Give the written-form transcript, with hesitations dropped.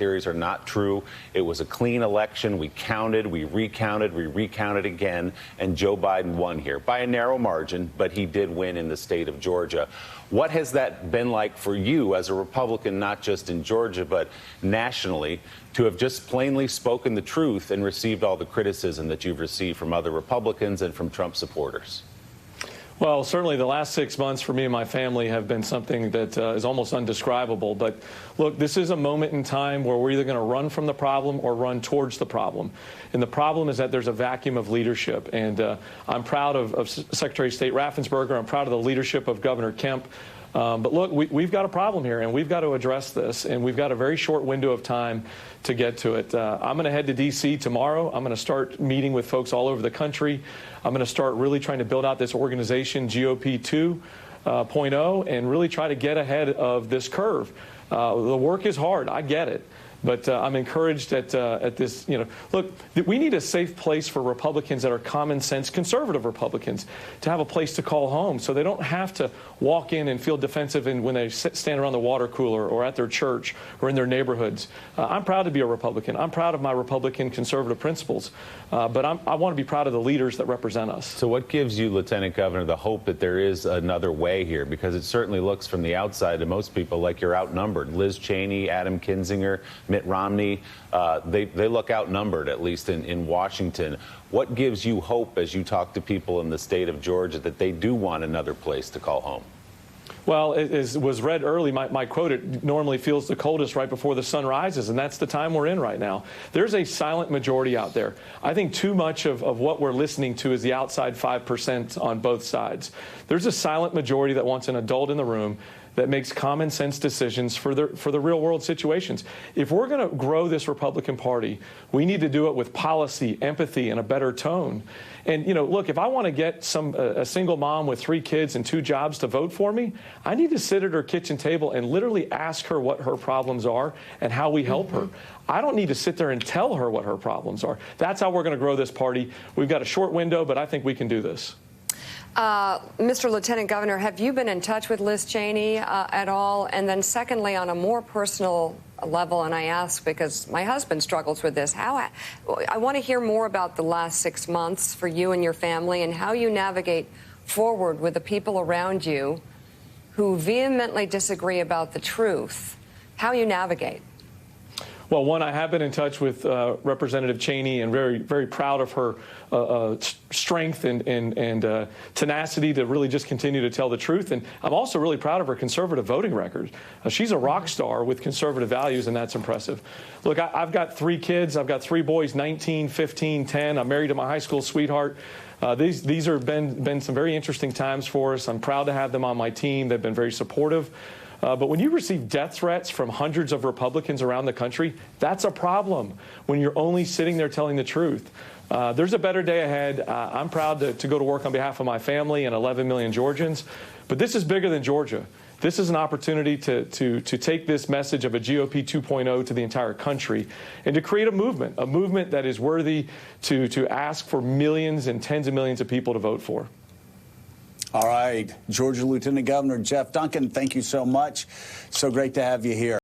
theories are not true. It was a clean election. We counted, we recounted again, and Joe Biden won here by a narrow margin, but he did win in the state of Georgia. What has that been like for you as a Republican, not just in Georgia, but nationally, to have just plainly spoken the truth and received all the criticism that you've received from other Republicans and from Trump supporters? Well, certainly the last 6 months for me and my family have been something that is almost undescribable. But look, this is a moment in time where we're either going to run from the problem or run towards the problem. And the problem is that there's a vacuum of leadership. And I'm proud of Secretary of State Raffensperger. I'm proud of the leadership of Governor Kemp. But look, we've got a problem here, and we've got to address this, and we've got a very short window of time to get to it. I'm going to head to D.C. tomorrow. I'm going to start meeting with folks all over the country. I'm going to start really trying to build out this organization, GOP 2.0, and really try to get ahead of this curve. The work is hard. I get it. But I'm encouraged at this, look, we need a safe place for Republicans that are common sense, conservative Republicans, to have a place to call home so they don't have to walk in and feel defensive when they stand around the water cooler or at their church or in their neighborhoods. I'm proud to be a Republican. I'm proud of my Republican conservative principles. But I want to be proud of the leaders that represent us. So what gives you, Lieutenant Governor, the hope that there is another way here? Because it certainly looks from the outside to most people like you're outnumbered. Liz Cheney, Adam Kinzinger, Mitt Romney, they look outnumbered, at least in Washington. What gives you hope as you talk to people in the state of Georgia that they do want another place to call home? Well, as was read early, my quote, it normally feels the coldest right before the sun rises, and that's the time we're in right now. There's a silent majority out there. I think too much of what we're listening to is the outside 5% on both sides. There's a silent majority that wants an adult in the room that makes common sense decisions for the real world situations. If we're going to grow this Republican Party, we need to do it with policy, empathy, and a better tone. And, look, if I want to get a single mom with 3 kids and 2 jobs to vote for me, I need to sit at her kitchen table and literally ask her what her problems are and how we help her. I don't need to sit there and tell her what her problems are. That's how we're going to grow this party. We've got a short window, but I think we can do this. Mr. Lieutenant Governor, have you been in touch with Liz Cheney at all? And then secondly, on a more personal level, and I ask because my husband struggles with this, I want to hear more about the last 6 months for you and your family and how you navigate forward with the people around you who vehemently disagree about the truth, how you navigate. Well, one, I have been in touch with Representative Cheney and very, very proud of her strength and tenacity to really just continue to tell the truth. And I'm also really proud of her conservative voting record. She's a rock star with conservative values, and that's impressive. Look, I've got 3 kids. I've got 3 boys, 19, 15, 10. I'm married to my high school sweetheart. These have been some very interesting times for us. I'm proud to have them on my team. They've been very supportive. But when you receive death threats from hundreds of Republicans around the country, that's a problem when you're only sitting there telling the truth. There's a better day ahead. I'm proud to go to work on behalf of my family and 11 million Georgians. But this is bigger than Georgia. This is an opportunity to take this message of a GOP 2.0 to the entire country and to create a movement that is worthy to ask for millions and tens of millions of people to vote for. All right. Georgia Lieutenant Governor Jeff Duncan, thank you so much. So great to have you here.